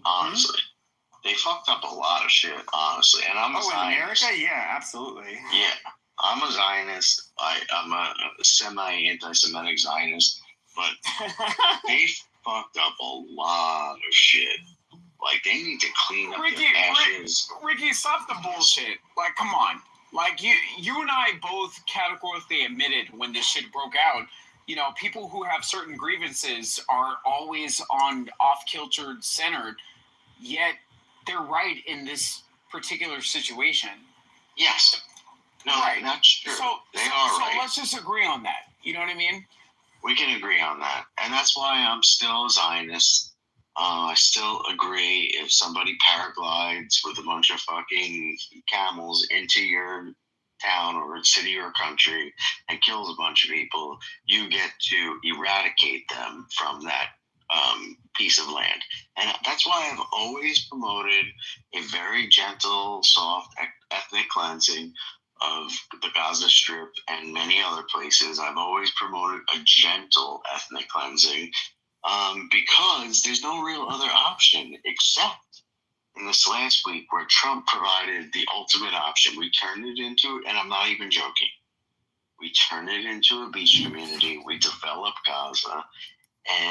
honestly. They fucked up a lot of shit, honestly. And I'm a Zionist. In America? Yeah, absolutely. Yeah. I'm a Zionist. I'm a semi-anti-Semitic Zionist. But they fucked up a lot of shit. Like, they need to clean up their ashes. Ricky, stop the bullshit. Like, come on. Like, you and I both categorically admitted when this shit broke out, people who have certain grievances are always on off-kilter centered, yet they're right in this particular situation. Yes. No, right. That's true. So right. Let's just agree on that. You know what I mean? We can agree on that. And that's why I'm still a Zionist. I still agree if somebody paraglides with a bunch of fucking camels into your town or city or country and kills a bunch of people, you get to eradicate them from that piece of land. And that's why I've always promoted a very gentle, soft ethnic cleansing of the Gaza Strip and many other places. I've always promoted a gentle ethnic cleansing because there's no real other option except in this last week where Trump provided the ultimate option. We turned it into, and I'm not even joking, we turned it into a beach community. We developed Gaza,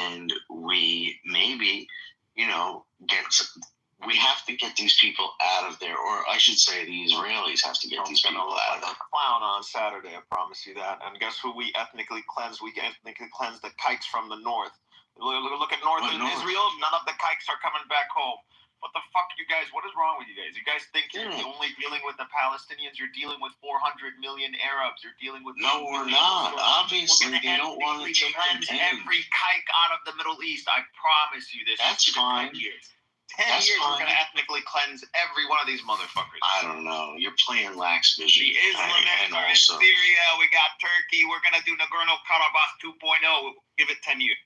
and we maybe, we have to get these people out of there, or I should say the Israelis have to get these people out of there. Clown on Saturday, I promise you that. And guess who we ethnically cleansed? We ethnically cleansed the kikes from the north. Look at northern Israel. None of the kikes are coming back home. What the fuck, you guys? What is wrong with you guys? You guys think you're only dealing with the Palestinians? You're dealing with 400 million Arabs. You're dealing with... No, we're not. Obviously, they don't want to take cleanse every kike out of the Middle East. I promise you this. That's fine. 10 years. 10 years, we're going to ethnically cleanse every one of these motherfuckers. I don't know. You're playing lax vision. The Islamists are in Syria. We got Turkey. We're going to do Nagorno-Karabakh 2.0. Give it 10 years.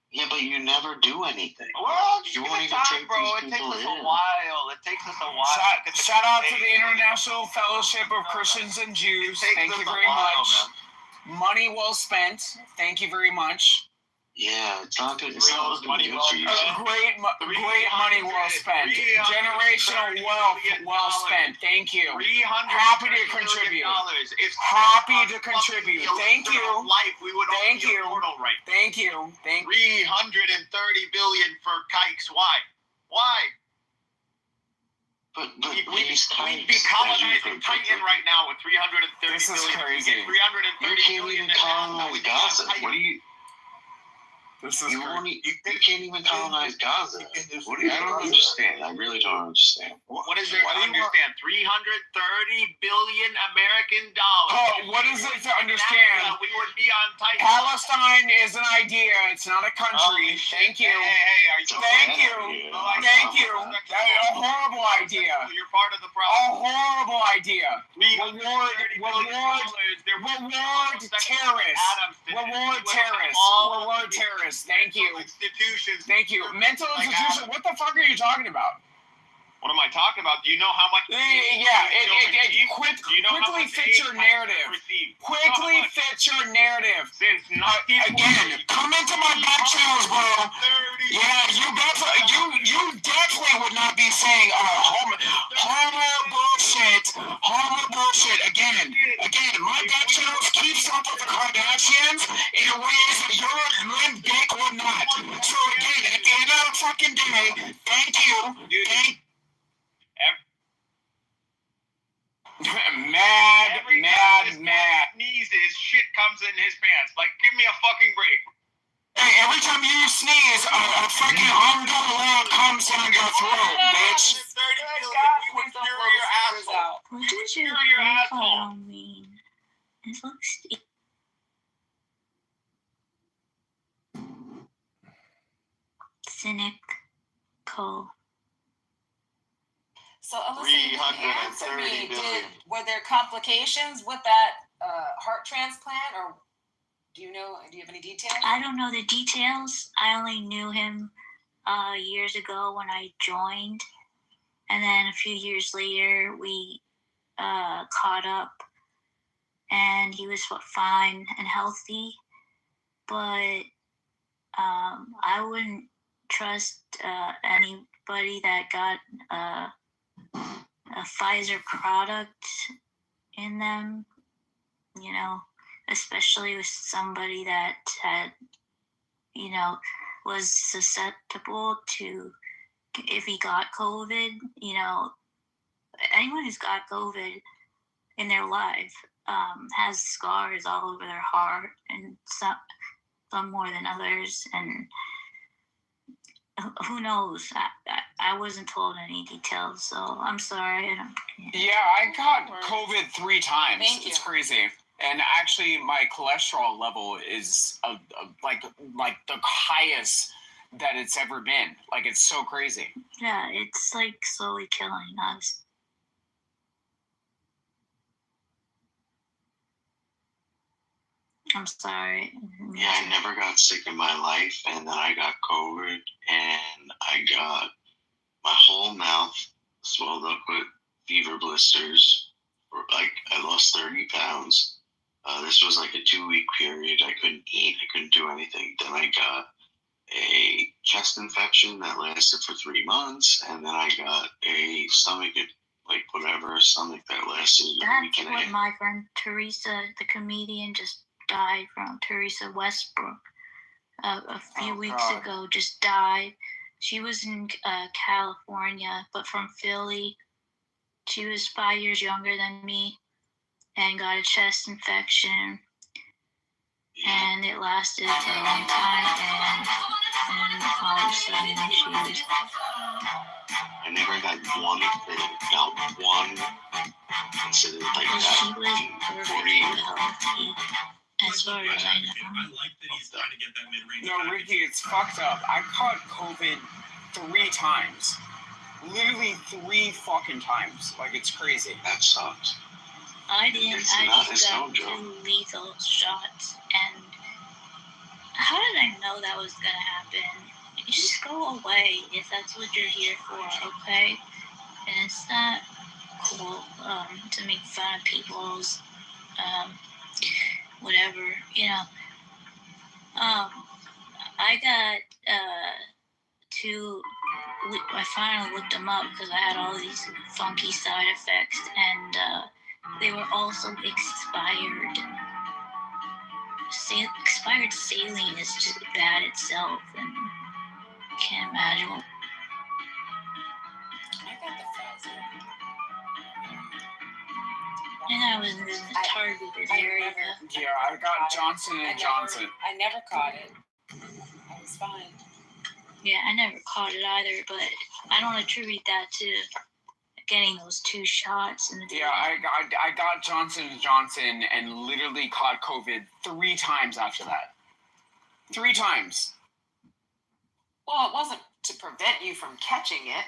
Yeah, but you never do anything. Well, you won't even take bro. It takes us a while. Shout out to the International Fellowship of Christians and Jews. Thank you very much. Man. Money well spent. Thank you very much. Yeah, it's not good. It's not money well spent. Great money well spent. Generational wealth well spent. Thank you. Happy to contribute. Happy to contribute. Thank you. Thank you. Thank you. 330 billion for kikes. Why? But we'd be colonizing Titan right now with 330 billion. This is crazy. 330 you can't even colonize Gaza. What do you... You can't even colonize Gaza. I don't understand. I really don't understand. What is there to understand? $330 billion American dollars. Oh, what is it to understand? We would be on Titan. Palestine is an idea. It's not a country. Thank you. Thank you. Thank you. A horrible idea. You're part of the problem. A horrible idea. Reward terrorists. Reward terrorists. Thank you. Institutions. Thank you. Mental institutions. What the fuck are you talking about? What am I talking about? Do you know how much... Quickly fit your narrative. Quickly fit your narrative. Again, come into my back channels, bro. Yeah, you definitely would not be saying homo bullshit. Again, my back channels keeps up with the Kardashians in ways that your limp dick would not. So again, at the end of the fucking day, thank you. Mad. Sneezes, shit comes in his pants. Like, give me a fucking break. Hey, every time you sneeze, a fucking umbrella comes down your throat, bitch. We would cure your asshole. What does your profile mean? It looks... Cynical. So, Alyssa, you answer me. Were there complications with that heart transplant, or do you have any details? I don't know the details. I only knew him years ago when I joined, and then a few years later we caught up, and he was fine and healthy, but I wouldn't trust anybody that got a Pfizer product in them, you know, especially with somebody that had, you know, was susceptible to, if he got COVID, you know, anyone who's got COVID in their life has scars all over their heart, and some more than others, and who knows? I wasn't told any details, so I'm sorry. Yeah, I got COVID 3 times. It's crazy. And actually, my cholesterol level is like the highest that it's ever been. Like, it's so crazy. Yeah, it's like slowly killing us. I'm sorry. Yeah, I never got sick in my life, and then I got COVID, and I got my whole mouth swelled up with fever blisters. Like, I lost 30 pounds. This was like a 2-week period. I couldn't eat. I couldn't do anything. Then I got a chest infection that lasted for 3 months, and then I got a stomach, stomach that lasted a week and a half. That's what my friend Teresa, the comedian, just died from. Teresa Westbrook, a few weeks ago, just died. She was in California, but from Philly. She was 5 years younger than me and got a chest infection. And it lasted for a long time, and all of a sudden she was... I never had one thing, not one incident like that. She was perfectly healthy, as far as I know. I like that he's trying to get that mid-range. No, Ricky, it's fucked up. I caught COVID 3 times. Literally 3 fucking times. Like, it's crazy. That sucks. I didn't. I just got 2 lethal shots, and how did I know that was gonna happen? You just go away if that's what you're here for, okay? And it's not cool to make fun of people's whatever, you know. I got 2. I finally looked them up because I had all these funky side effects, and they were also expired. Expired saline is just bad itself, and can't imagine. I got the Pfizer. And I was in the targeted area. Yeah, I got Johnson & Johnson. I never caught it. I was fine. Yeah, I never caught it either, but I don't attribute that to getting those 2 shots in the day. Yeah, I got Johnson & Johnson and literally caught COVID 3 times after that. 3 times. Well, it wasn't to prevent you from catching it.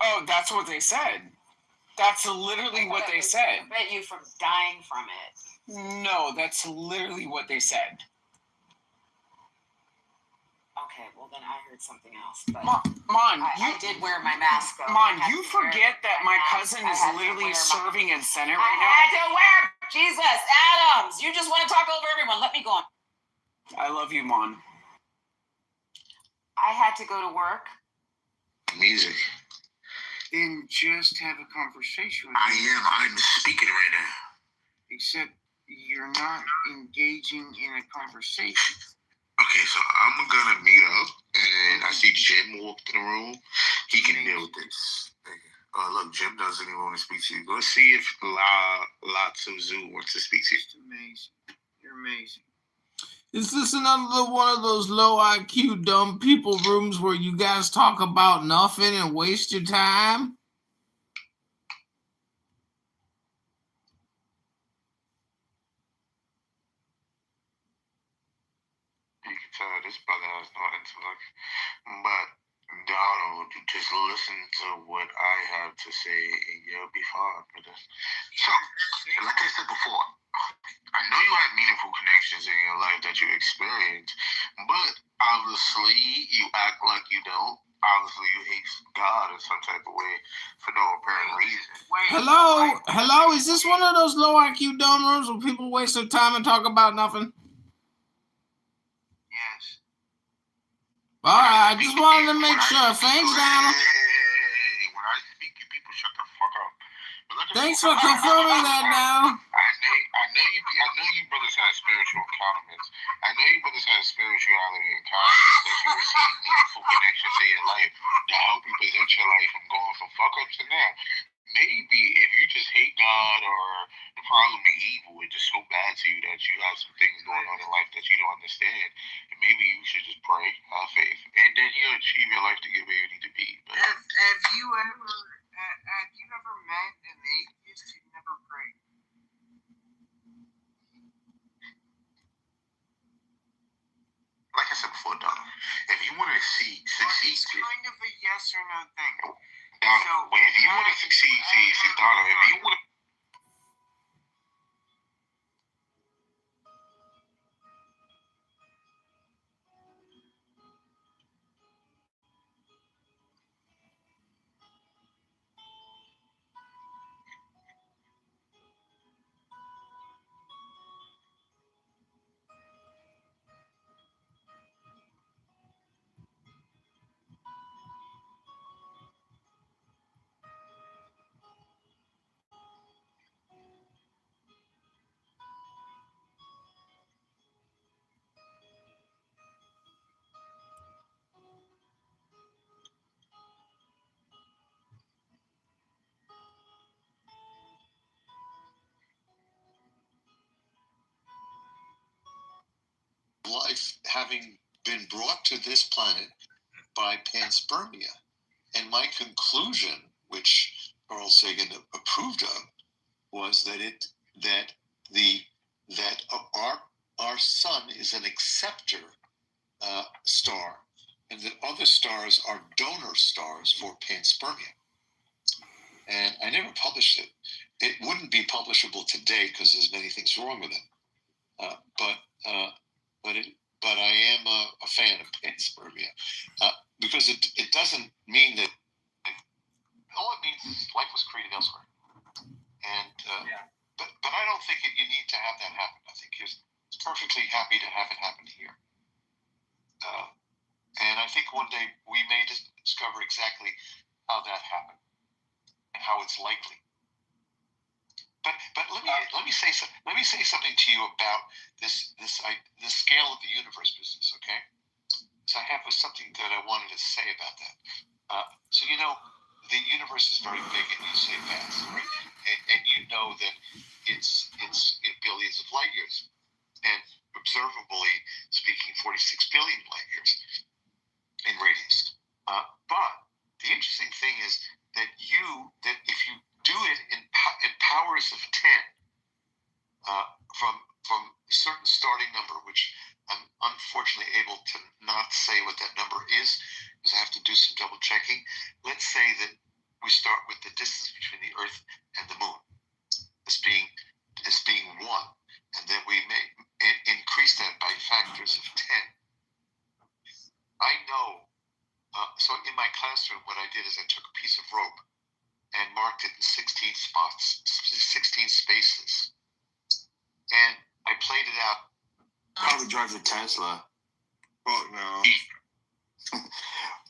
Oh, that's what they said. That's literally what they said. To prevent you from dying from it. No, that's literally what they said. Okay, well then I heard something else. But I did wear my mask though. You forget that my cousin is literally serving in Senate right now? I had to wear Jesus, Adams! You just want to talk over everyone. Let me go on. I love you, Mon. I had to go to work. Music. Then just have a conversation with I'm speaking right now. Except you're not engaging in a conversation. Okay, so I'm gonna meet up, and I see Jim walk in the room. He can deal with this. Look, Jim doesn't even want to speak to you. Go see if La Tzu wants to speak to you. It's amazing. You're amazing. Is this another one of those low IQ dumb people rooms where you guys talk about nothing and waste your time? You can tell this brother has no intellect, but Donald, just listen to what I have to say, and you'll be fine with this. So, like I said before, I know you have meaningful connections in your life that you experience, but obviously you act like you don't. Obviously you hate God in some type of way for no apparent reason. Hello, is this one of those low IQ dumb rooms where people waste their time and talk about nothing? Yes. All right. I just wanted to make sure. Thanks, Donald. Hey, when I speak, you people shut the fuck up. Thanks for confirming that now. I know you brothers have spiritual encounterments. I know you brothers have spirituality encounters that you receive meaningful connections in your life to help you present your life from going from fuck ups to now. Maybe if you just hate God or the problem of evil is just so bad to you that you have some things going on in life that you don't understand, and maybe you should just pray, have faith, and then you'll achieve your life to get where you need to be. But Have you ever met an atheist who never prayed? like I said before, Donald, if you want to succeed, It's kind of a yes or no thing. Donald, if you want to succeed, Donald, if you want to. Life having been brought to this planet by panspermia. And my conclusion, which Carl Sagan approved of, was that our sun is an acceptor star, and that other stars are donor stars for panspermia. And I never published it. It wouldn't be publishable today because there's many things wrong with it. But I am a fan of panspermia because it doesn't mean that. All it means is life was created elsewhere, and but I don't think you need to have that happen. I think it's perfectly happy to have it happen here, and I think one day we may discover exactly how that happened and how it's likely. But let me say something to you about this scale of the universe business, okay? So I have something that I wanted to say about that. So the universe is very big, and you say vast, right? And you know that it's in billions of light years, and observably speaking, 46 billion light years in radius. But the interesting thing is that if you do it in powers of 10, from a certain starting number, which I'm unfortunately able to not say what that number is because I have to do some double checking. Let's say that we start with the distance between the Earth and the Moon as being 1, and then we may increase that by factors of 10. I know. So in my classroom, what I did is I took a piece of rope and marked it in 16 spots, 16 spaces. And I played it out. Probably drives a Tesla. Oh, no.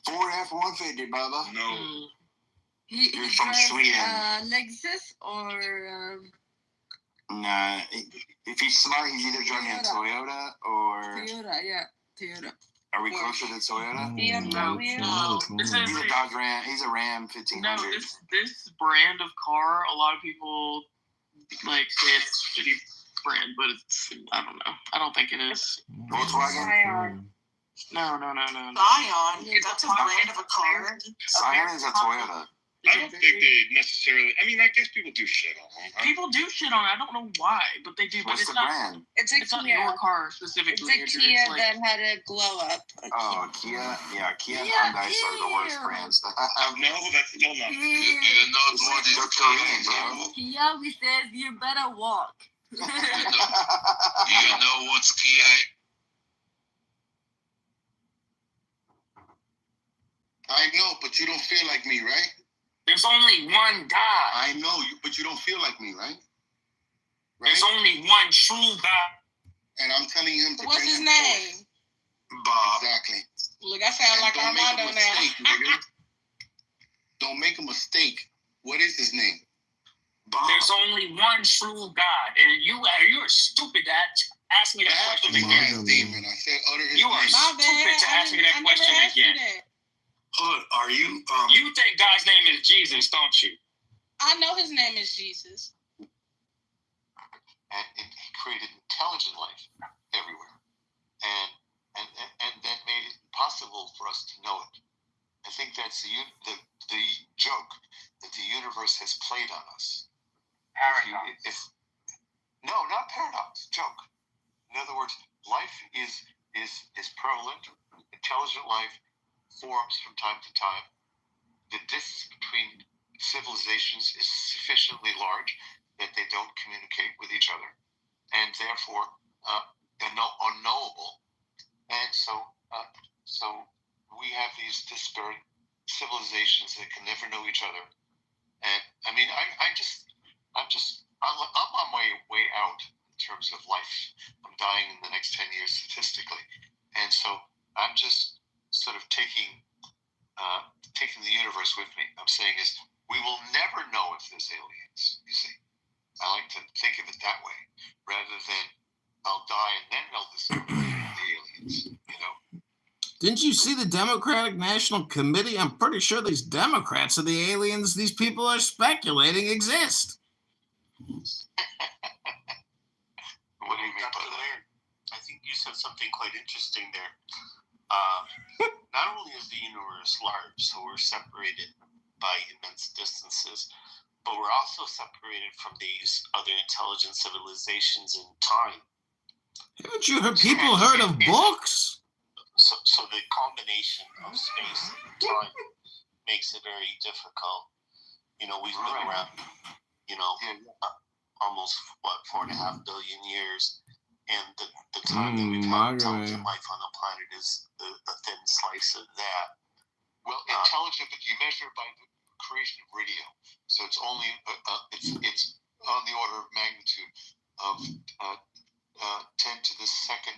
Ford F-150, brother. No. You're from Sweden. Lexus or... Nah. If he's smart, he's either driving a Toyota or... Toyota. Are we closer to Toyota? No. He's a Dodge Ram. He's a Ram 1500. No, this brand of car, a lot of people say it's shitty brand, but it's, I don't know. I don't think it is. Volkswagen? No. Scion? That's a brand of a car? Scion is a Toyota. I don't think they necessarily. I mean, I guess people do shit on them. People do shit on it. I don't know why, but they do. What's but the brand? It's not your car specifically. It's a Kia that had a glow up. Oh, Kia? Yeah, Kia and Hyundai are the worst brands. No, that's still not. You know what these Korean, bro. Kia, we said you better walk. You know what's Kia? I know, but you don't feel like me, right? There's only one God. I know you, but you don't feel like me, right? There's only one true God. And I'm telling him to. What's his name? Bob. Exactly. Look, I sound like Armando now. Don't make a mistake. What is his name? Bob. There's only one true God, and you're stupid to ask me that question again. Statement. I said utter his you are stupid to ask me that question again. Hold, are you? You think God's name is Jesus, don't you? I know his name is Jesus. And he created intelligent life everywhere, and then made it possible for us to know it. I think that's the joke that the universe has played on us. Paradox. No, not paradox. Joke. In other words, life is prevalent. Intelligent life forms from time to time. The distance between civilizations is sufficiently large that they don't communicate with each other, and therefore unknowable. And so we have these disparate civilizations that can never know each other. And I mean, I'm on my way out in terms of life. I'm dying in the next 10 years statistically, and so I'm just sort of taking the universe with me. I'm saying is we will never know if there's aliens. You see, I like to think of it that way rather than I'll die and then they'll discover the aliens. You know. Didn't you see the Democratic National Committee? I'm pretty sure these Democrats are the aliens these people are speculating exist. What do you mean by that? I think you said something quite interesting there. Not only is the universe large, so we're separated by immense distances, but we're also separated from these other intelligent civilizations in time. Haven't you people heard of books? So the combination of space and time makes it very difficult. You know, we've been around, almost, 4.5 billion years. And the time that we've had intelligent life on the planet is a thin slice of that. Well, intelligent, but you measure by the creation of radio. So it's only, it's on the order of magnitude of 10 to the second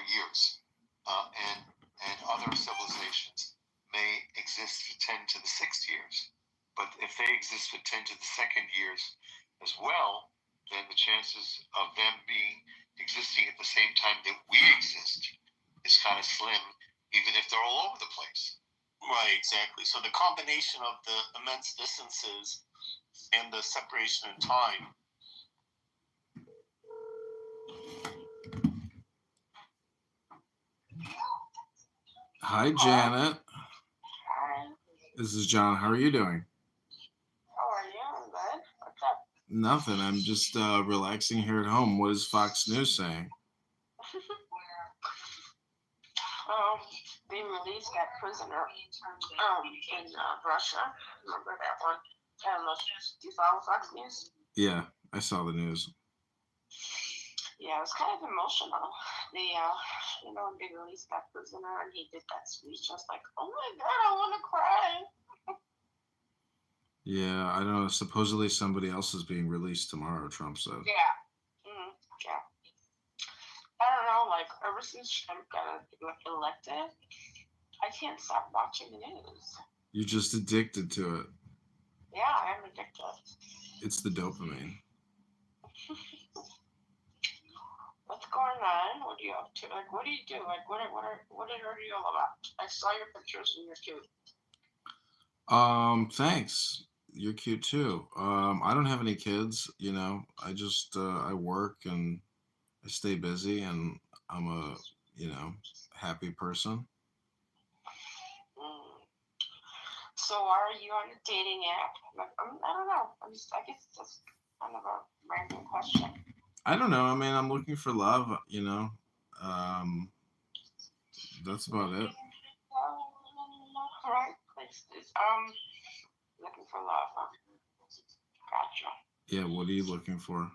years. And other civilizations may exist for 10 to the sixth years. But if they exist for 10 to the second years as well, then the chances of them existing at the same time that we exist is kind of slim, even if they're all over the place. Right, exactly. So the combination of the immense distances and the separation in time. Hi, Janet. Hi. This is John. How are you doing? How are you? I'm good. What's up? Nothing. I'm just relaxing here at home. What is Fox News saying? They released that prisoner in Russia. Remember that one? I don't know. Do you follow Fox News? Yeah, I saw the news. Yeah, it was kind of emotional. They, they released that prisoner and he did that speech. I was like, oh my God, I want to cry. Yeah, I don't know. Supposedly somebody else is being released tomorrow, Trump said. Yeah. Yeah. I don't know, like, ever since Trump got elected, I can't stop watching the news. You're just addicted to it. Yeah, I'm addicted. It's the dopamine. What's going on? What are you up to? Like, what do you do? Like, what are you all about? I saw your pictures and you're cute. Thanks. You're cute too. I don't have any kids, I just I work and I stay busy and I'm a, happy person. So are you on a dating app? Like, I don't know. I guess it's just kind of a random question. I don't know. I mean, I'm looking for love, that's about it. Right. Looking for love, huh? Gotcha. Yeah, what are you looking for?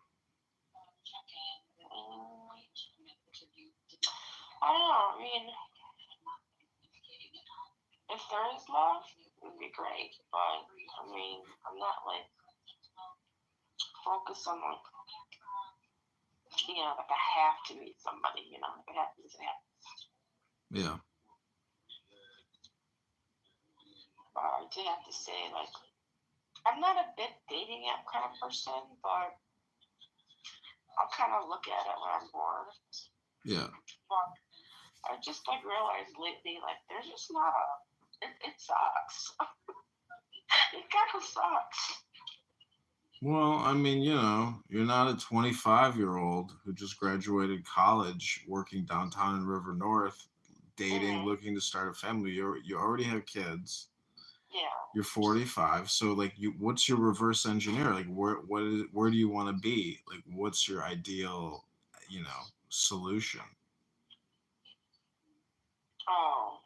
I don't know. I mean, if there is love, it would be great. But, I mean, I'm not, like, focused on, like, like I have to meet somebody, if it happens, it happens. Yeah. I did have to say, like, I'm not a big dating app kind of person, but I'll kind of look at it when I'm bored. Yeah. But I just like realized lately, like, there's just not it sucks. It kind of sucks. Well, I mean, you're not a 25-year-old who just graduated college, working downtown in River North, dating, looking to start a family. You already have kids. Yeah. You're 45, so like, what's your reverse engineer? Like, where do you want to be? Like, what's your ideal, solution? Oh,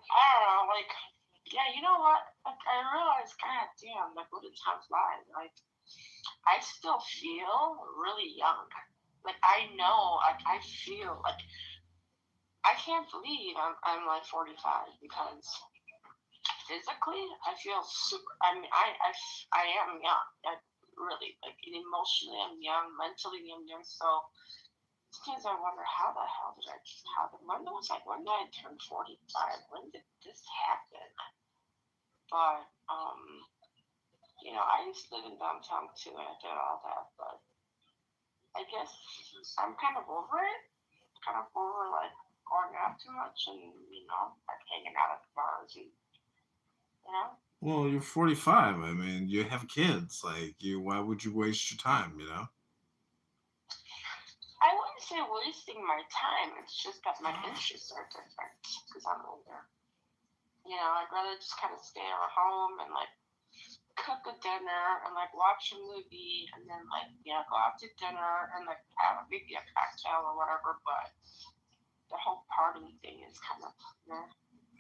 I don't know. Like, yeah, you know what? Like, I realized, god damn, like, what the time flies. Like, I still feel really young. Like, I know, like, I feel like I can't believe I'm like 45 because physically I feel super. I mean, I am young. I really, like, emotionally I'm young, mentally I'm young. So sometimes I wonder how the hell did I just happen? When did I turn 45? When did this happen? But I used to live in downtown too, and I did all that. But I guess I'm kind of over it. Kind of over like going out too much and like hanging out at the bars and Well, you're 45. I mean, you have kids. Like, why would you waste your time? I wouldn't say wasting my time. It's just that my interests are different because I'm older. I'd rather just kind of stay at home and like cook a dinner and like watch a movie and then like go out to dinner and like have maybe a cocktail or whatever. But the whole party thing is kind of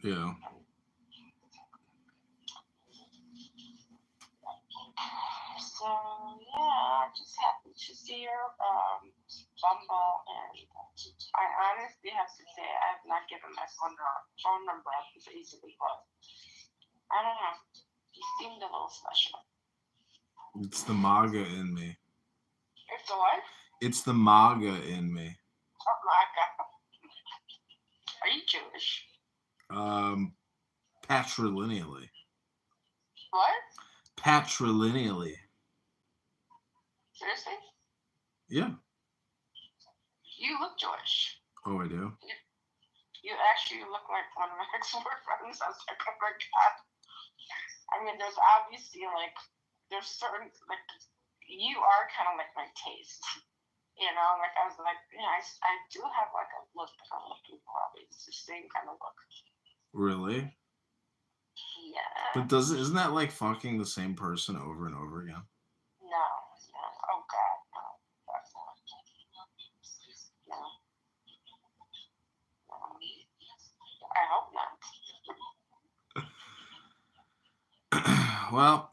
Yeah. So yeah, I just happened to see your Bumble, and I honestly have to say I have not given my phone number up as easily, but I don't know. You seemed a little special. It's the MAGA in me. It's the what? It's the MAGA in me. Oh my god. Are you Jewish? Patrilineally. What? Patrilineally. Seriously? Yeah. You look Jewish. Oh, I do? You actually look like one of my ex-boyfriends. I was like, oh my god. I mean, there's obviously, like, there's certain, like, you are kind of like my taste. Like, I was like, I do have, like, a look that I'm looking for. It's the same kind of look. Really? Yeah. But isn't that like fucking the same person over and over again? No. Oh god, no. That's not. No. I hope not. Well,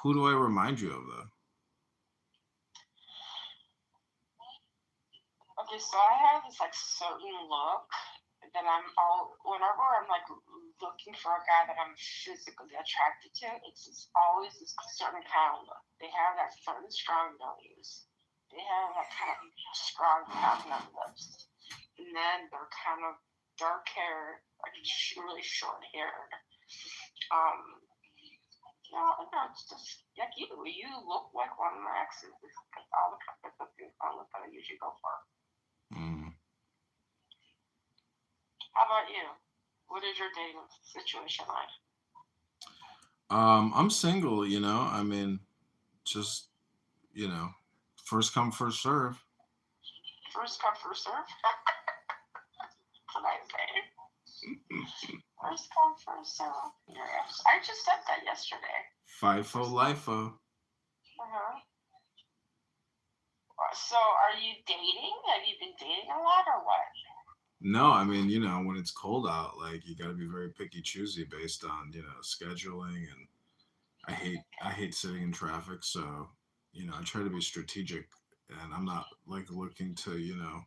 who do I remind you of though? Okay, so I have this like certain look that whenever I'm like looking for a guy that I'm physically attracted to, it's always this certain kind of look. They have that certain strong nose. They have that kind of strong prominent lips. And then they're kind of dark hair, like really short haired. It's just like you look like one of my exes. It's all the kind of look that I usually go for. How about you? What is your dating situation like? I'm single, just, first come, first serve. First come, first serve? What I say? First come, first serve. I just said that yesterday. FIFO, LIFO. Uh-huh. So, are you dating? Have you been dating a lot or what? No, I mean, when it's cold out, like, you got to be very picky choosy based on, scheduling, and I hate sitting in traffic, so, I try to be strategic, and I'm not like looking to,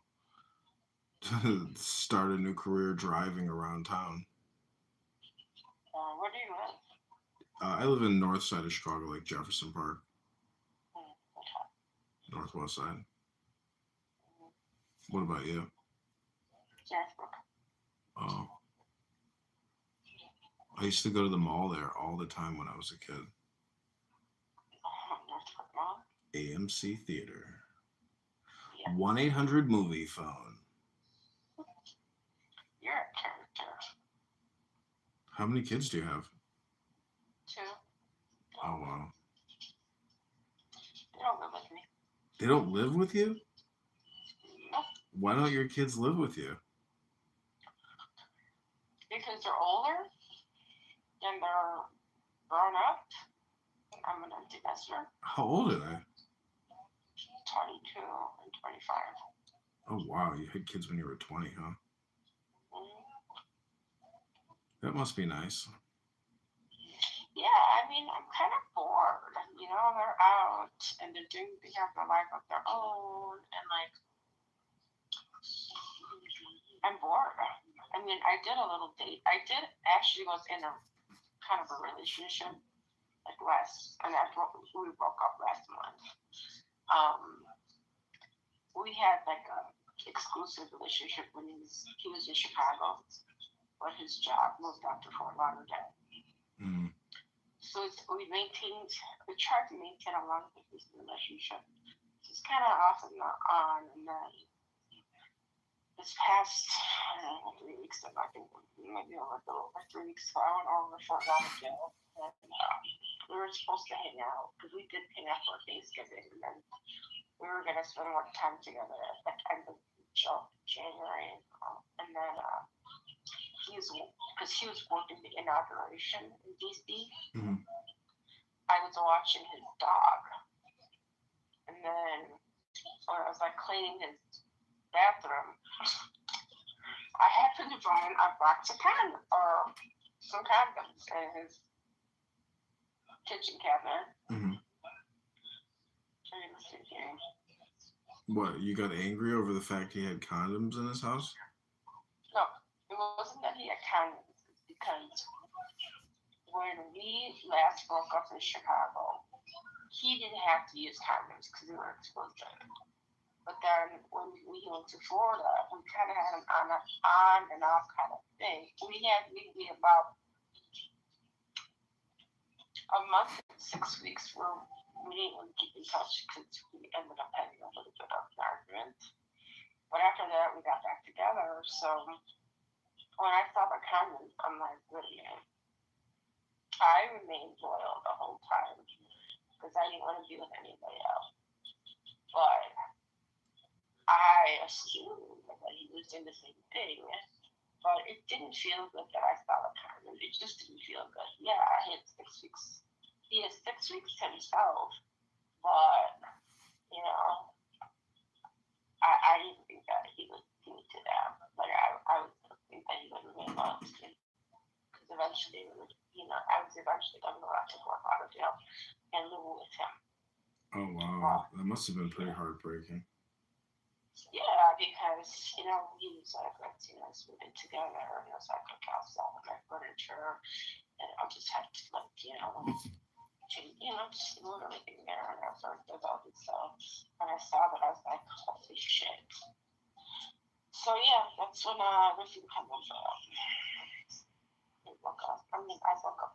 start a new career driving around town. Where do you live? I live in north side of Chicago, like Jefferson Park. Okay. Northwest side. What about you? Jasper. Oh. I used to go to the mall there all the time when I was a kid. Northford Mall. AMC Theater. Yeah. 1-800-MOVIE phone. You're a character. How many kids do you have? 2. Oh, wow. They don't live with me. They don't live with you? Nope. Why don't your kids live with you? Because they're older and they're grown up. I'm an empty nester. How old are they? 22 and 25. Oh, wow. You had kids when you were 20, huh? Mm-hmm. That must be nice. Yeah, I mean, I'm kind of bored. You know, they're out and they have their life of their own, and like, I'm bored. I mean, I did a little date. I did actually was in a kind of a relationship like we broke up last month. We had like a exclusive relationship when he was in Chicago, but his job moved out to Fort Lauderdale. Mm. So we tried to maintain a long distance relationship. It's kind of off and on, and then this past 3 weeks, I think maybe over 3 weeks ago, I went over to Fort Lauderdale, and we were supposed to hang out because we did hang out for Thanksgiving, and then we were gonna spend more time together at the end of January, and then because he was working the inauguration in DC. Mm-hmm. I was watching his dog, and then when I was like cleaning his bathroom, I happened to find a box of some condoms in his kitchen cabinet. Mm-hmm. What, you got angry over the fact he had condoms in his house? No, it wasn't that he had condoms. It's because when we last broke up in Chicago, he didn't have to use condoms because we were exclusive. But then when we went to Florida, we kind of had an on and off kind of thing. We had maybe about a month and 6 weeks where we didn't really keep in touch because we ended up having a little bit of an argument. But after that, we got back together. So when I saw the condoms, I'm like, really, I remained loyal the whole time because I didn't want to be with anybody else. But I assumed that he was doing the same thing, but it didn't feel good that I saw the condom. It just didn't feel good. Yeah, he had 6 weeks. He has 6 weeks to himself, but you know, I didn't think that he would do to that. Like I would think that he would remain loyal to me because eventually, I was eventually going to go out to Fort Lauderdale and live with him. Oh wow, that must have been pretty heartbreaking. Yeah, because, he was like, let's move in together, and it was like, okay, I'll sell my furniture, and I'll just have to, just move everything there, and I started developing stuff, and I saw that, I was like, holy shit. So, yeah, that's when, everything kind of, I broke up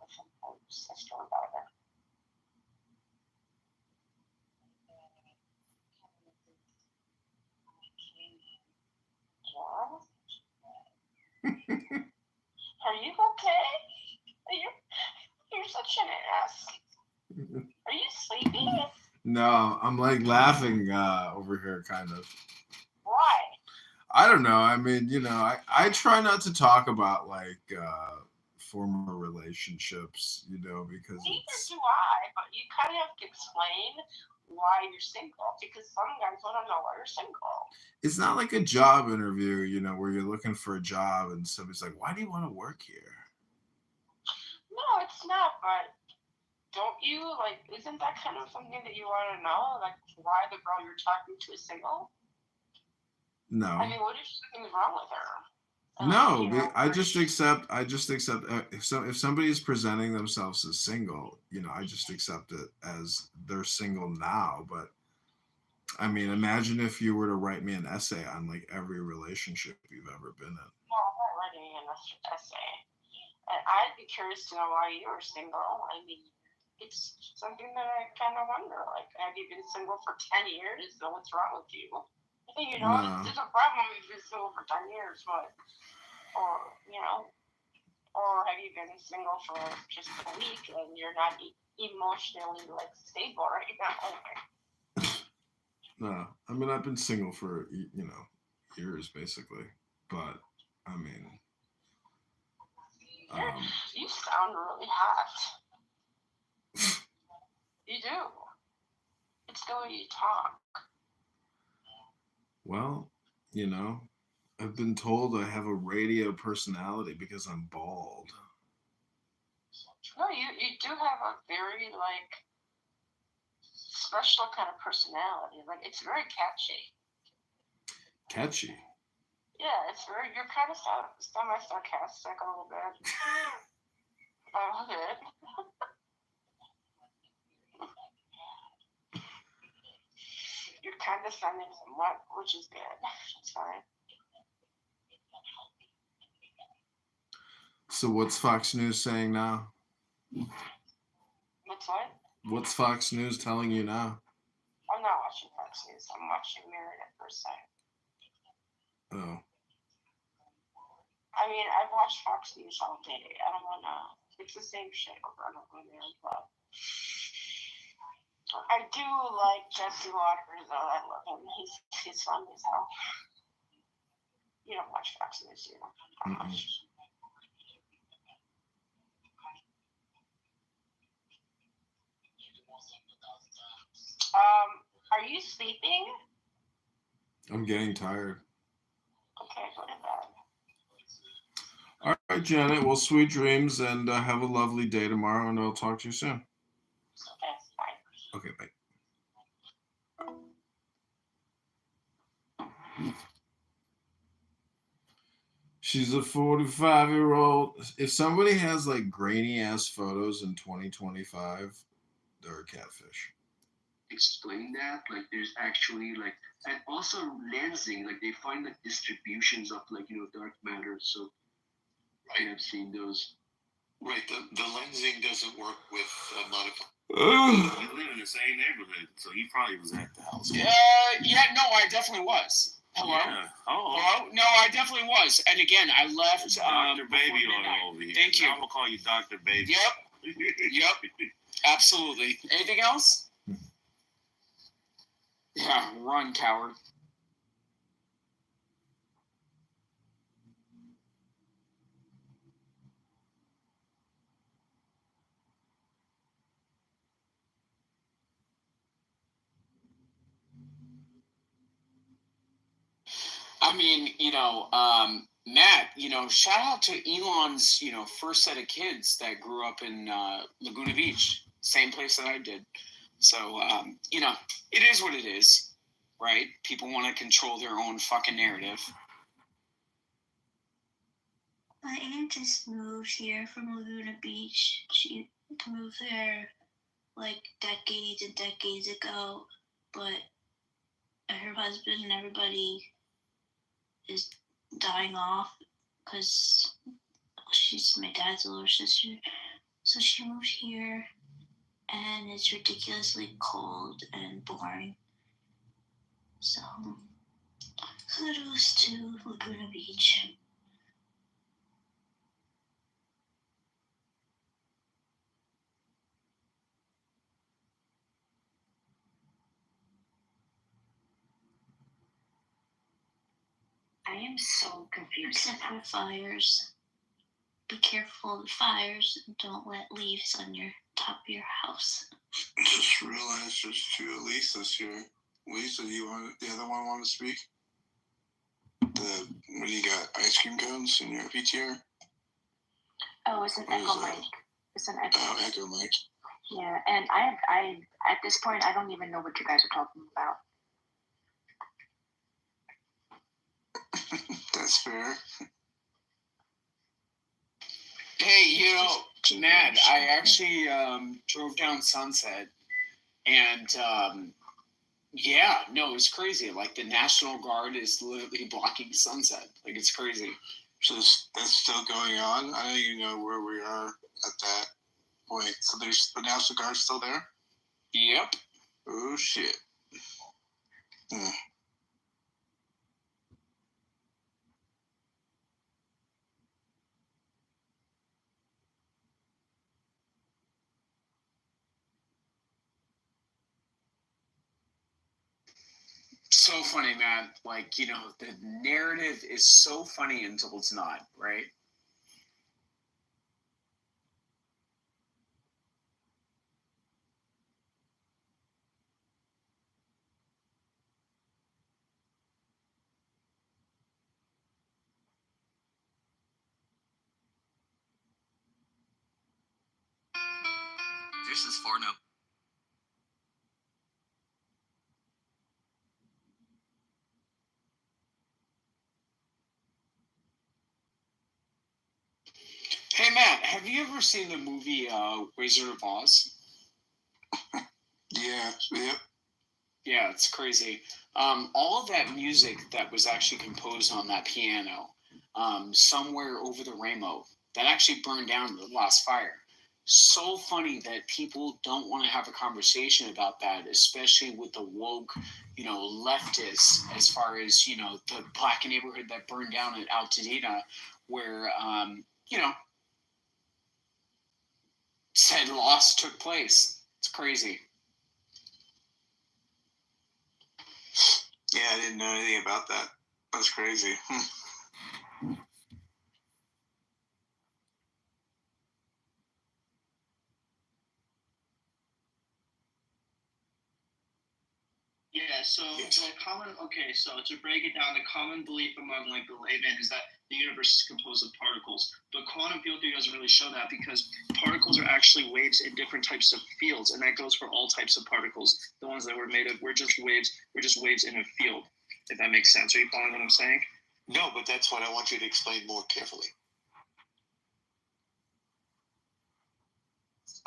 with him, I still about it. Are you okay? You're such an ass. Are you sleeping? No, I'm like laughing over here, kind of. Why? I don't know. I mean, I try not to talk about like former relationships, because neither do I. But you kind of have to explain why you're single, because some guys want to know why you're single. It's not like a job interview, where you're looking for a job and somebody's like, "Why do you want to work here?" No, it's not. But don't you isn't that kind of something that you want to know? Like, why the girl you're talking to is single? No. I mean, what if something's wrong with her? No, I just accept. If somebody is presenting themselves as single, I just accept it as they're single now. But I mean, imagine if you were to write me an essay on like every relationship you've ever been in. Well, I'm not writing an essay. And I'd be curious to know why you were single. I mean, it's something that I kind of wonder. Like, have you been single for 10 years? So what's wrong with you? I think, you know, No. there's a problem if you've been single for 10 years, but, or, you know, or have you been single for just a week and you're not emotionally, like, stable right now? No. I mean, I've been single for, you know, years basically. But, I mean, you sound really hot. You do. It's the way you talk. well, you know, I've been told I have a radio personality because I'm bald. No, you do have a very, like, special kind of personality. Like, it's very catchy. Catchy. Yeah, it's very, you're kind of semi-sarcastic a little bit. I love it. You're condescending somewhat, which is good. It's fine. So what's Fox News saying now? What's what? What's Fox News telling you now? I'm not watching Fox News. I'm watching Married at First Sight. Oh. I mean, I've watched Fox News all day. I don't want to. It's the same shit over and over there as well. I do like Jesse Waters, though. I love him. He's funny as hell. You don't watch Fox News, do you? Are you sleeping? I'm getting tired. Okay, go to bed. All right, Janet. Well, sweet dreams, and have a lovely day tomorrow, and I'll talk to you soon. Okay, bye. Okay, bye. She's a 45-year-old. If somebody has like grainy ass photos in 2025, they're a catfish. Explain that, like there's actually like, and also lensing, like they find like distributions of like, you know, dark matter. So I have seen those. Right, the lensing doesn't work with a lot of. You live in the same neighborhood, so he probably was at the house. Yeah, no, I definitely was. Hello? Yeah. Oh. Hello? No, I definitely was. And again, I left. Dr. Baby on over here. Thank you. I'm going to call you Dr. Baby. Yep. Yep. Absolutely. Anything else? Yeah, run, coward. I mean, Matt, shout out to Elon's, first set of kids that grew up in Laguna Beach, same place that I did. So, it is what it is, right? People want to control their own fucking narrative. My aunt just moved here from Laguna Beach. She moved there like decades and decades ago, but her husband and everybody is dying off because she's my dad's older sister. So she moved here, and it's ridiculously cold and boring. So kudos to Laguna Beach. I am so confused. Except for fires. Be careful of the fires and don't let leaves on your top of your house. I just realized there's two Lisas here. Lisa, the other one want to speak? What do you got? Ice cream cones in your PTR? Oh, it's an Echo mic. It's an Echo. Oh, Echo mic. Yeah, and I at this point I don't even know what you guys are talking about. That's fair. Hey, Matt, I actually drove down Sunset, and Yeah, no, it's crazy. Like the National Guard is literally blocking sunset. Like it's crazy. So that's still going on. I don't even know where we are at that point. So there's the National Guard still there? Yep. Oh shit. So funny, man. Like, you know, the narrative is so funny until it's not, right? This is for no. Hey, Matt, have you ever seen the movie Wizard of Oz? Yeah. Yep. Yeah, it's crazy. All of that music that was actually composed on that piano, somewhere over the rainbow, that actually burned down in the last fire. So funny that people don't want to have a conversation about that, especially with the woke, you know, leftists, as far as, you know, the black neighborhood that burned down at Altadena, where, you know, said loss took place. It's crazy. Yeah, I didn't know anything about that. That's crazy. Yeah, so the common so to break it down, the common belief among like the layman is that the universe is composed of particles. But quantum field theory doesn't really show that because particles are actually waves in different types of fields, and that goes for all types of particles. The ones that we're made of, we're just waves in a field, if that makes sense. Are you following what I'm saying? No, but that's what I want you to explain more carefully.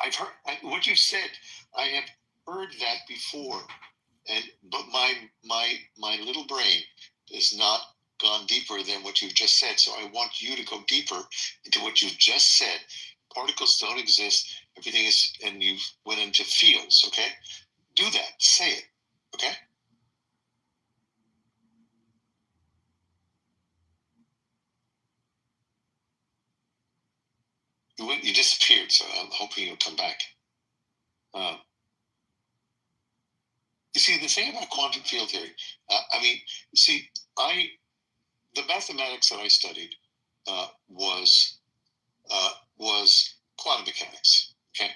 I've heard what you said. I have heard that before, but my little brain has not gone deeper than what you've just said. So I want you to go deeper into what you've just said. Particles don't exist. Everything is, and you went into fields. Okay, do that. Say it. Okay. You disappeared, so I'm hoping you'll come back. You see, the thing about quantum field theory, the mathematics that I studied was quantum mechanics. Okay,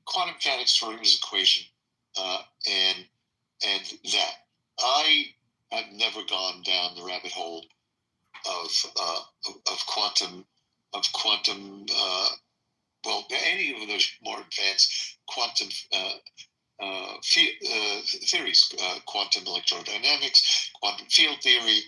quantum mechanics, Schrodinger's equation, and that I have never gone down the rabbit hole of quantum any of those more advanced quantum theories, quantum electrodynamics, quantum field theory,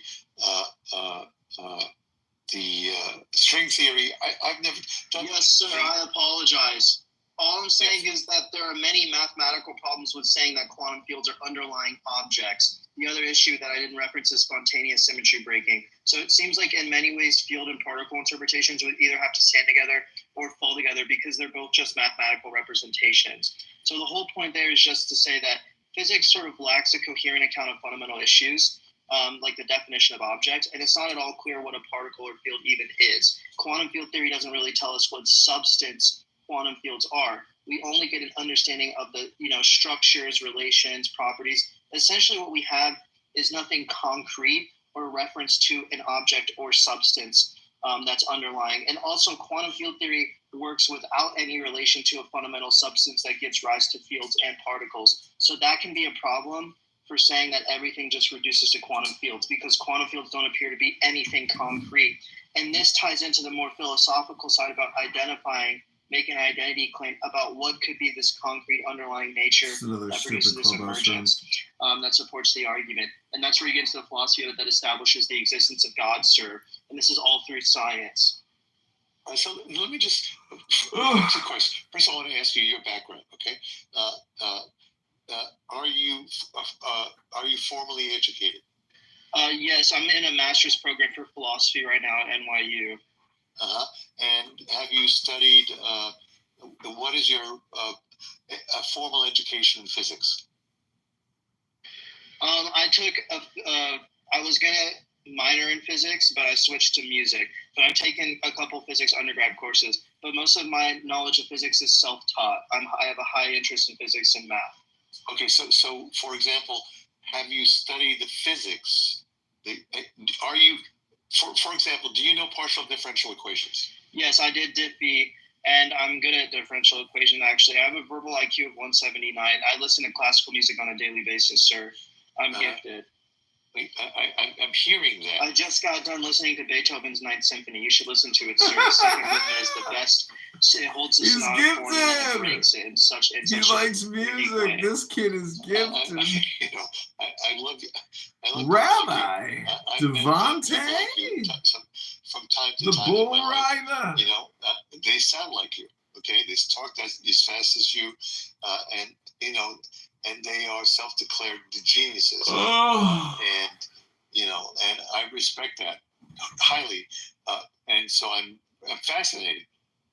the string theory. I've never done. Yes, sir. I apologize. All I'm saying is that there are many mathematical problems with saying that quantum fields are underlying objects. The other issue that I didn't reference is spontaneous symmetry breaking. So it seems like in many ways, field and particle interpretations would either have to stand together or fall together because they're both just mathematical representations. So the whole point there is just to say that physics sort of lacks a coherent account of fundamental issues, like the definition of objects, and it's not at all clear what a particle or field even is. Quantum field theory doesn't really tell us what substance quantum fields are. We only get an understanding of the structures, relations, properties. Essentially what we have is nothing concrete or reference to an object or substance that's underlying. And also quantum field theory works without any relation to a fundamental substance that gives rise to fields and particles. So that can be a problem for saying that everything just reduces to quantum fields, because quantum fields don't appear to be anything concrete. And this ties into the more philosophical side about making an identity claim about what could be this concrete underlying nature that produces this emergence that supports the argument. And that's where you get into the philosophy that establishes the existence of God, sir. And this is all through science. So let me just ask a question. First, I want to ask you your background, okay? are you formally educated? Yes, I'm in a master's program for philosophy right now at NYU. And have you studied? What is your formal education in physics? I took I was gonna minor in physics, but I switched to music. But I've taken a couple physics undergrad courses. But most of my knowledge of physics is self-taught. I have a high interest in physics and math. Okay, so for example, have you studied the physics? Are you, for example, do you know partial differential equations? Yes, I did DIP, and I'm good at differential equation. Actually, I have a verbal IQ of 179. I listen to classical music on a daily basis, sir. I'm gifted. I'm hearing that. I just got done listening to Beethoven's Ninth Symphony. You should listen to it, sir. The second movement is the best. It holds the sonata form and it breaks it in such. He likes music. This kid is gifted. I love you. Rabbi Devontae, from time to the time, bull rider. They sound like you. Okay, they talk as fast as you, and and they are self-declared geniuses. Oh. And I respect that highly, and so I'm fascinated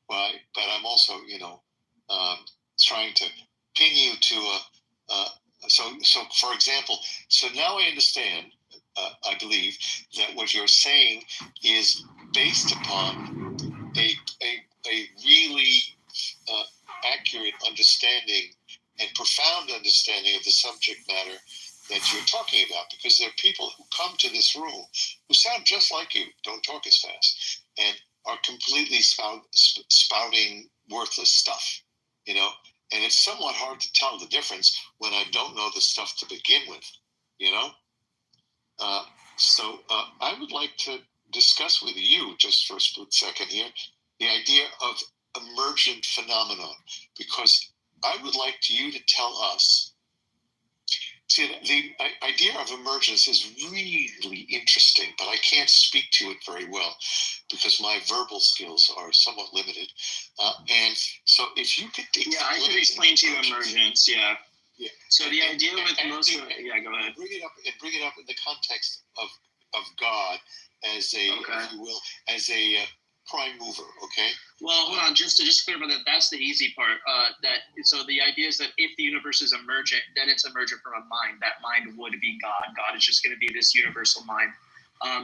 by, but I'm also trying to pin you to so for example, so now I understand. I believe that what you're saying is based upon a really accurate understanding and profound understanding of the subject matter that you're talking about, because there are people who come to this room who sound just like you, don't talk as fast, and are completely spouting worthless stuff, and it's somewhat hard to tell the difference when I don't know the stuff to begin with, so I would like to discuss with you, just for a split second here, the idea of emergent phenomenon, because I would like you to tell us. See, the idea of emergence is really interesting, but I can't speak to it very well because my verbal skills are somewhat limited. And so, if you could, I could explain to you emergence. Yeah. So the idea with most of it, go ahead. Bring it up in the context of God as a, if you will, as a prime mover. Okay. Well, hold on. Just to clear about that, that's the easy part. So the idea is that if the universe is emergent, then it's emergent from a mind. That mind would be God. God is just going to be this universal mind.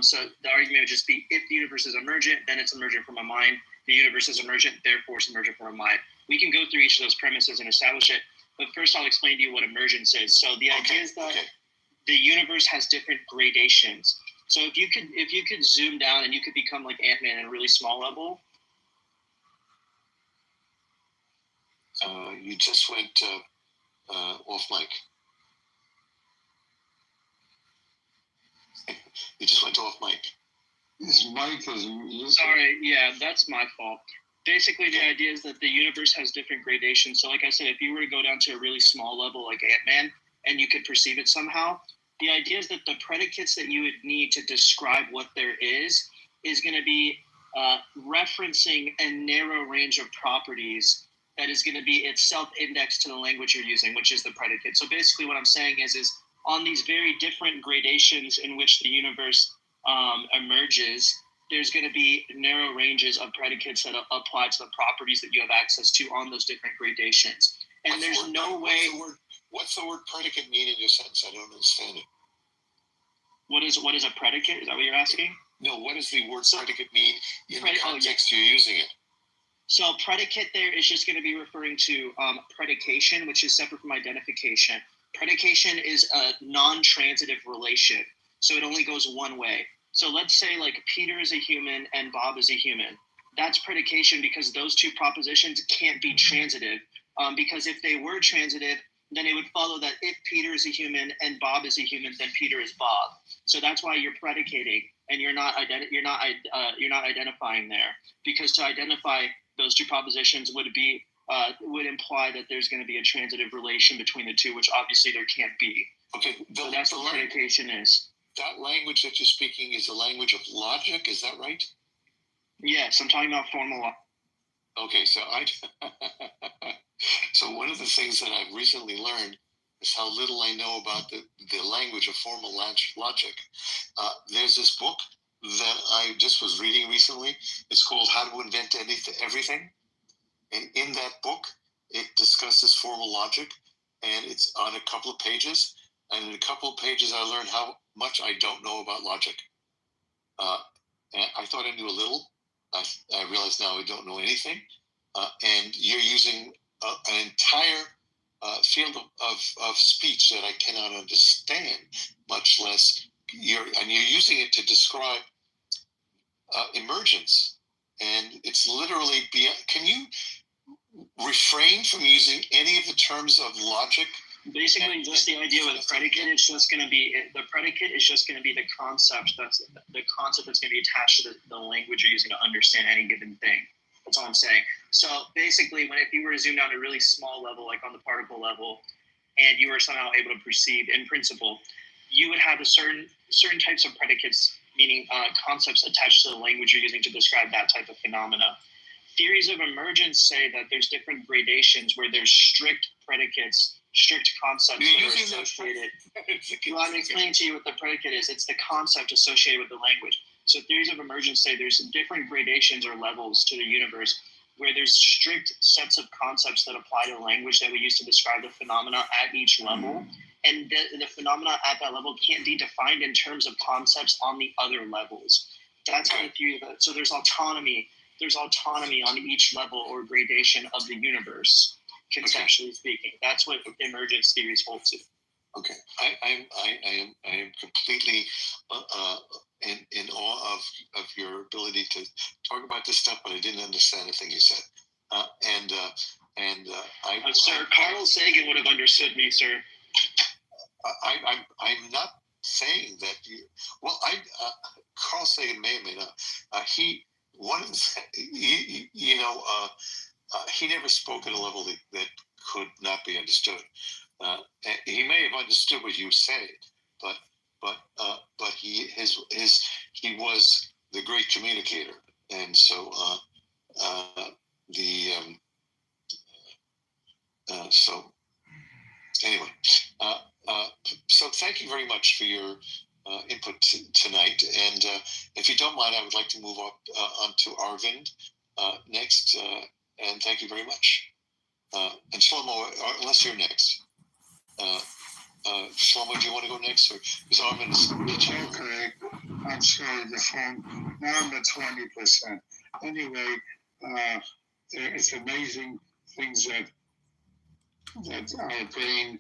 So the argument would just be, if the universe is emergent, then it's emergent from a mind. The universe is emergent, therefore it's emergent from a mind. We can go through each of those premises and establish it. But first, I'll explain to you what emergence is. So the idea is that the universe has different gradations. So if you could zoom down and you could become like Ant-Man at a really small level. You just went off mic. You just went off mic. His mic is. Sorry, yeah, that's my fault. Basically, the idea is that the universe has different gradations. So like I said, if you were to go down to a really small level like Ant-Man and you could perceive it somehow, the idea is that the predicates that you would need to describe what there is going to be referencing a narrow range of properties that is going to be itself indexed to the language you're using, which is the predicate. So basically what I'm saying is on these very different gradations in which the universe emerges, there's going to be narrow ranges of predicates that apply to the properties that you have access to on those different gradations. And what's the word predicate mean in your sentence? I don't understand it. What is a predicate? Is that what you're asking? No, what does the word predicate mean in the context you're using it? So predicate there is just going to be referring to predication, which is separate from identification. Predication is a non-transitive relation, so it only goes one way. So let's say like Peter is a human and Bob is a human. That's predication because those two propositions can't be transitive. Because if they were transitive, then it would follow that if Peter is a human and Bob is a human, then Peter is Bob. So that's why you're predicating and you're not identifying there, because to identify those two propositions would imply that there's going to be a transitive relation between the two, which obviously there can't be. Okay, so that's what predication is. That language that you're speaking is a language of logic, is that right? Yes, I'm talking about formal law. Okay, so so one of the things that I've recently learned is how little I know about the language of formal logic. There's this book that I just was reading recently. It's called How to Invent Everything. And in that book, it discusses formal logic, and it's on a couple of pages. And in a couple of pages, I learned how much I don't know about logic. And I thought I knew a little. I realize now I don't know anything. And you're using an entire field of speech that I cannot understand, much less you're using it to describe emergence. And it's literally beyond. Can you refrain from using any of the terms of logic? Basically, just the idea with the predicate. It's just going to be the predicate is just going to be the concept that's going to be attached to the language you're using to understand any given thing. That's all I'm saying. So basically, if you were to zoom down to a really small level, like on the particle level, and you were somehow able to perceive, in principle, you would have a certain types of predicates, meaning concepts attached to the language you're using to describe that type of phenomena. Theories of emergence say that there's different gradations where there's strict predicates, strict concepts that are associated. Well, I'm explaining to you what the predicate is. It's the concept associated with the language. So theories of emergence say there's different gradations or levels to the universe where there's strict sets of concepts that apply to language that we use to describe the phenomena at each level. And the phenomena at that level can't be defined in terms of concepts on the other levels. That's how the theory of it. So there's autonomy. There's autonomy on each level or gradation of the universe, conceptually speaking. That's what emergence theories hold to. Okay, I am completely in awe of your ability to talk about this stuff, but I didn't understand a thing you said. Sir, Carl Sagan would have understood me, sir. I'm not saying that you. Well, Carl Sagan may or may not. He never spoke at a level that could not be understood. He may have understood what you said, but he was the great communicator, and so so anyway, so thank you very much for your input tonight, and if you don't mind, I would like to move up on to Arvind next, and thank you very much. And Shlomo, unless you're next. Shlomo, do you want to go next? Or is Arvind? Okay, I'm sorry, the phone. Now I'm at 20%. Anyway, it's amazing things that our brain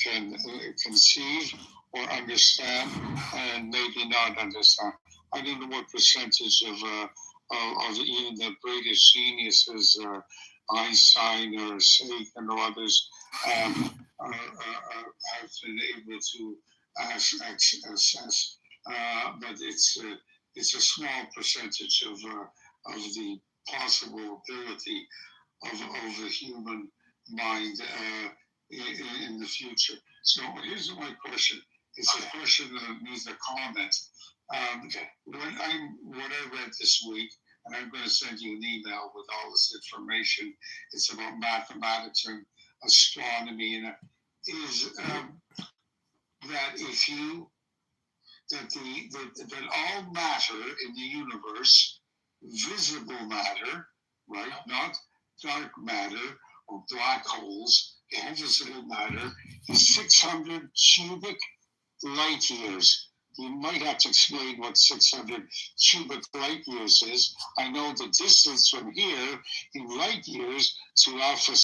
can conceive or understand, and maybe not understand. I don't know what percentage of even the greatest geniuses, Einstein or Sagan or others, have been able to assess, but it's a small percentage of the possible ability of the human mind in the future. So here's my question. It's a question that needs a comment. What I read this week, and I'm going to send you an email with all this information. It's about mathematics and astronomy, and is that that all matter in the universe, visible matter, right, not dark matter or black holes, all visible matter is 600 cubic light years. You might have to explain what 600 cubic light years is. I know the distance from here in light years to Alpha